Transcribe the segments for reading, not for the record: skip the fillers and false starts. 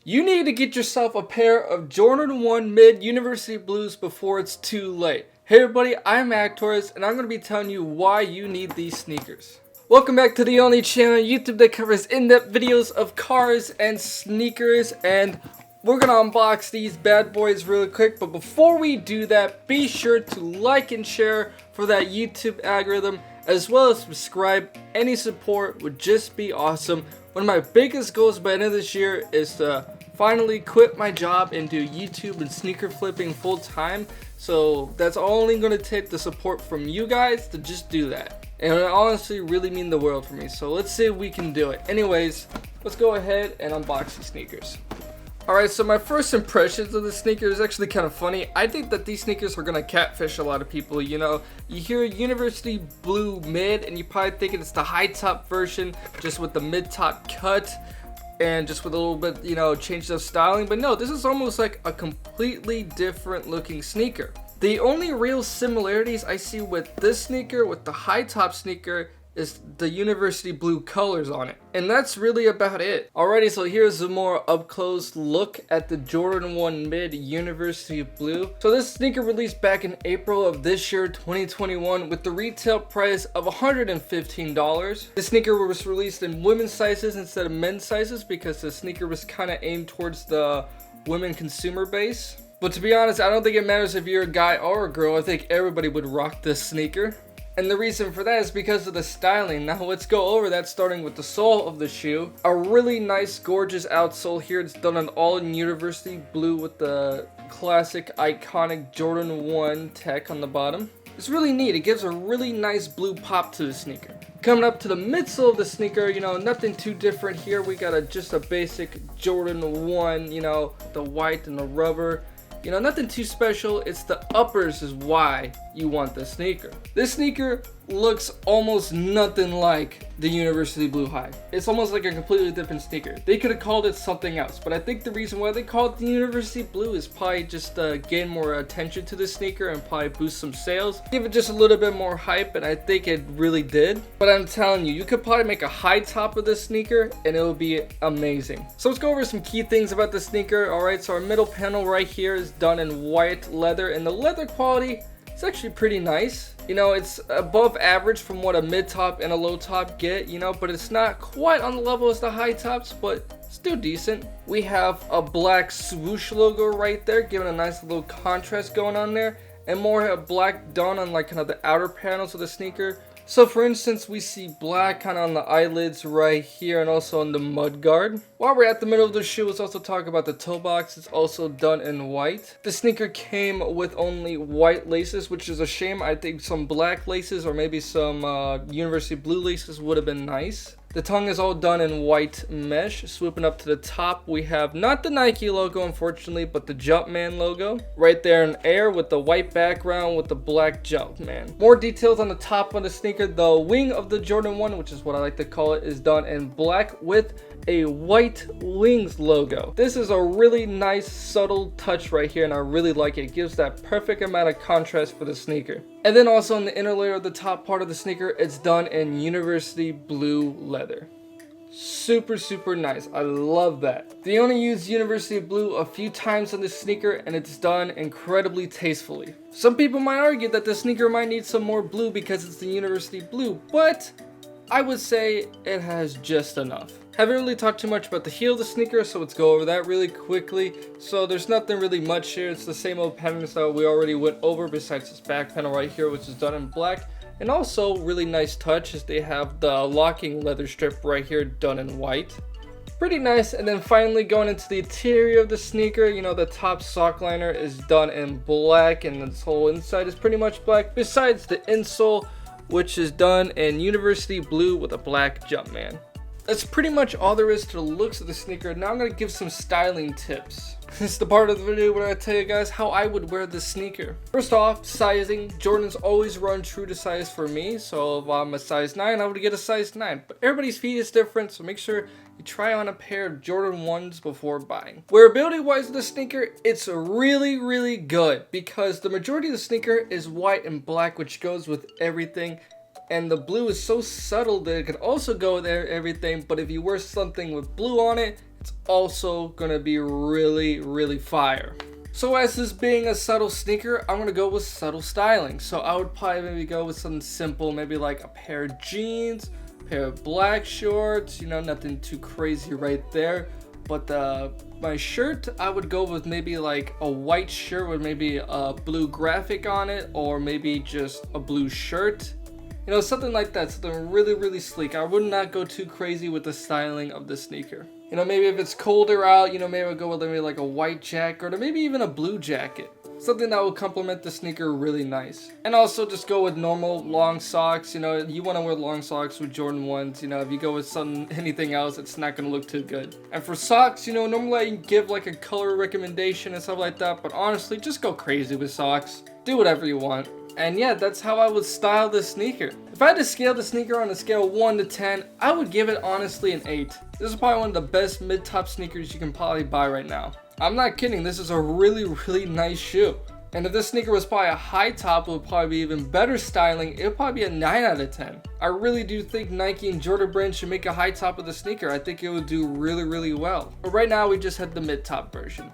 You need to get yourself a pair of Jordan 1 Mid University Blues before it's too late. Hey everybody, I'm Actors, and I'm going to be telling you why you need these sneakers. Welcome back to the only channel on YouTube that covers in-depth videos of cars and sneakers, and we're going to unbox these bad boys really quick. But before we do that, be sure to like and share for that YouTube algorithm, as well as subscribe. Any support would just be awesome. One of my biggest goals by the end of this year is to finally quit my job and do YouTube and sneaker flipping full time. So that's only going to take the support from you guys to just do that. And it honestly really mean the world for me. So let's see if we can do it. Anyways, let's go ahead and unbox these sneakers. Alright, so my first impressions of the sneaker is actually kind of funny. I think that these sneakers are going to catfish a lot of people. You know, you hear University Blue Mid and you probably thinking it's the high top version just with the mid top cut and just with a little bit, you know, change of styling. But no, this is almost like a completely different looking sneaker. The only real similarities I see with this sneaker, with the high top sneaker, is the University Blue colors on it. And that's really about it. Alrighty, so here's a more up close look at the Jordan 1 Mid University Blue. So this sneaker released back in April of this year, 2021, with the retail price of $115. The sneaker was released in women's sizes instead of men's sizes because the sneaker was kind of aimed towards the women consumer base. But to be honest, I don't think it matters if you're a guy or a girl. I think everybody would rock this sneaker. And the reason for that is because of the styling. Now let's go over that, starting with the sole of the shoe. A really nice, gorgeous outsole here. It's done in all in University Blue with the classic, iconic Jordan 1 tech on the bottom. It's really neat. It gives a really nice blue pop to the sneaker. Coming up to the midsole of the sneaker, you know, nothing too different here. We got just a basic Jordan 1, you know, the white and the rubber. You know, nothing too special. It's the uppers is why you want this sneaker. This sneaker looks almost nothing like the University Blue High. It's almost like a completely different sneaker. They could have called it something else, but I think the reason why they called it the University Blue is probably just gain more attention to the sneaker and probably boost some sales. Give it just a little bit more hype, and I think it really did. But I'm telling you, you could probably make a high top of this sneaker and it will be amazing. So let's go over some key things about the sneaker. Alright, so our middle panel right here is done in white leather, and the leather quality is actually pretty nice. You know, it's above average from what a mid top and a low top get, you know, but it's not quite on the level as the high tops, but still decent. We have a black swoosh logo right there, giving a nice little contrast going on there, and more black done on like kind of the outer panels of the sneaker. So for instance, we see black kind of on the eyelids right here and also on the mud guard. While we're at the middle of the shoe, let's also talk about the toe box. It's also done in white. The sneaker came with only white laces, which is a shame. I think some black laces or maybe some University Blue laces would have been nice. The tongue is all done in white mesh. Swooping up to the top, we have not the Nike logo, unfortunately, but the Jumpman logo. Right there in air with the white background with the black Jumpman. More details on the top of the sneaker. The wing of the Jordan 1, which is what I like to call it, is done in black with a white wings logo. This is a really nice subtle touch right here, and I really like it. It gives that perfect amount of contrast for the sneaker. And then also in the inner layer of the top part of the sneaker, it's done in University Blue leather. Super nice. I love that. They only use University Blue a few times on this sneaker, and it's done incredibly tastefully. Some people might argue that the sneaker might need some more blue because it's the University Blue, but I would say it has just enough. Haven't really talked too much about the heel of the sneaker, so let's go over that really quickly. So there's nothing really much here. It's the same old patterns that we already went over, besides this back panel right here, which is done in black. And also really nice touch is they have the locking leather strip right here done in white. Pretty nice. And then finally going into the interior of the sneaker, you know, the top sock liner is done in black and this whole inside is pretty much black, besides the insole, which is done in University Blue with a black Jumpman. That's pretty much all there is to the looks of the sneaker. Now I'm going to give some styling tips. This is the part of the video where I tell you guys how I would wear this sneaker. First off, sizing. Jordans always run true to size for me. So if I'm a size 9, I would get a size 9. But everybody's feet is different, so make sure you try on a pair of Jordan 1s before buying. Wearability wise of the sneaker, it's really good because the majority of the sneaker is white and black, which goes with everything. And the blue is so subtle that it could also go with everything, but if you wear something with blue on it, it's also gonna be really fire. So as this being a subtle sneaker, I'm gonna go with subtle styling. So I would probably maybe go with something simple, maybe like a pair of jeans, a pair of black shorts, you know, nothing too crazy right there. But my shirt, I would go with maybe like a white shirt with maybe a blue graphic on it, or maybe just a blue shirt. You know, something like that, something really sleek. I would not go too crazy with the styling of the sneaker. You know, maybe if it's colder out, you know, maybe I'll go with maybe like a white jacket or maybe even a blue jacket. Something that will complement the sneaker really nice. And also just go with normal long socks. You know, you want to wear long socks with Jordan 1s. You know, if you go with anything else, it's not going to look too good. And for socks, you know, normally I give like a color recommendation and stuff like that. But honestly, just go crazy with socks. Do whatever you want. And yeah, that's how I would style this sneaker. If I had to scale the sneaker on a scale of 1 to 10, I would give it honestly an 8. This is probably one of the best mid-top sneakers you can probably buy right now. I'm not kidding, this is a really nice shoe. And if this sneaker was probably a high top, it would probably be even better styling. It would probably be a 9 out of 10. I really do think Nike and Jordan Brand should make a high top of the sneaker. I think it would do really well. But right now we just had the mid-top version.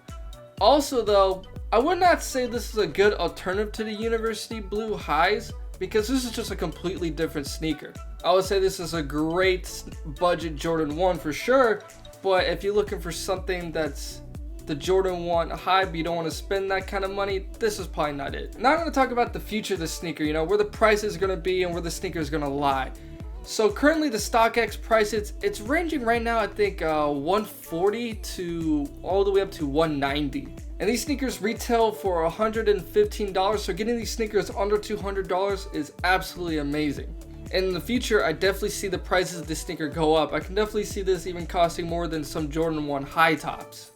Also though, I would not say this is a good alternative to the University Blue highs, because this is just a completely different sneaker. I would say this is a great budget Jordan 1 for sure, but if you're looking for something that's the Jordan 1 high but you don't want to spend that kind of money, this is probably not it. Now I'm going to talk about the future of the sneaker, you know, where the price is going to be and where the sneaker is going to lie. So currently the StockX price, it's ranging right now, I think 140 to all the way up to 190. And these sneakers retail for $115, so getting these sneakers under $200 is absolutely amazing. And in the future, I definitely see the prices of this sneaker go up. I can definitely see this even costing more than some Jordan 1 high tops.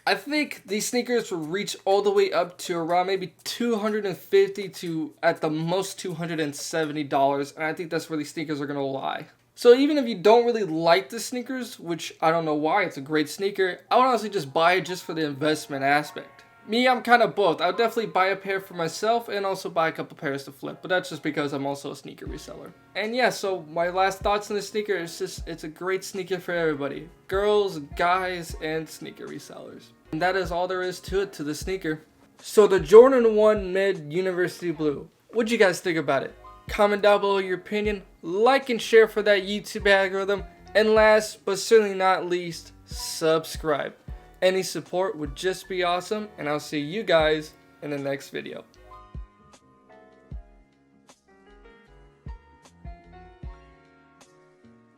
I think these sneakers will reach all the way up to around maybe $250 to at the most $270, and I think that's where these sneakers are gonna lie. So even if you don't really like the sneakers, which I don't know why, it's a great sneaker, I would honestly just buy it just for the investment aspect. Me, I'm kind of both. I would definitely buy a pair for myself and also buy a couple pairs to flip, but that's just because I'm also a sneaker reseller. And yeah, so my last thoughts on the sneaker is just, it's a great sneaker for everybody. Girls, guys, and sneaker resellers. And that is all there is to it, to the sneaker. So the Jordan 1 Mid University Blue. What'd you guys think about it? Comment down below your opinion, like and share for that YouTube algorithm, and last but certainly not least, subscribe. Any support would just be awesome, and I'll see you guys in the next video.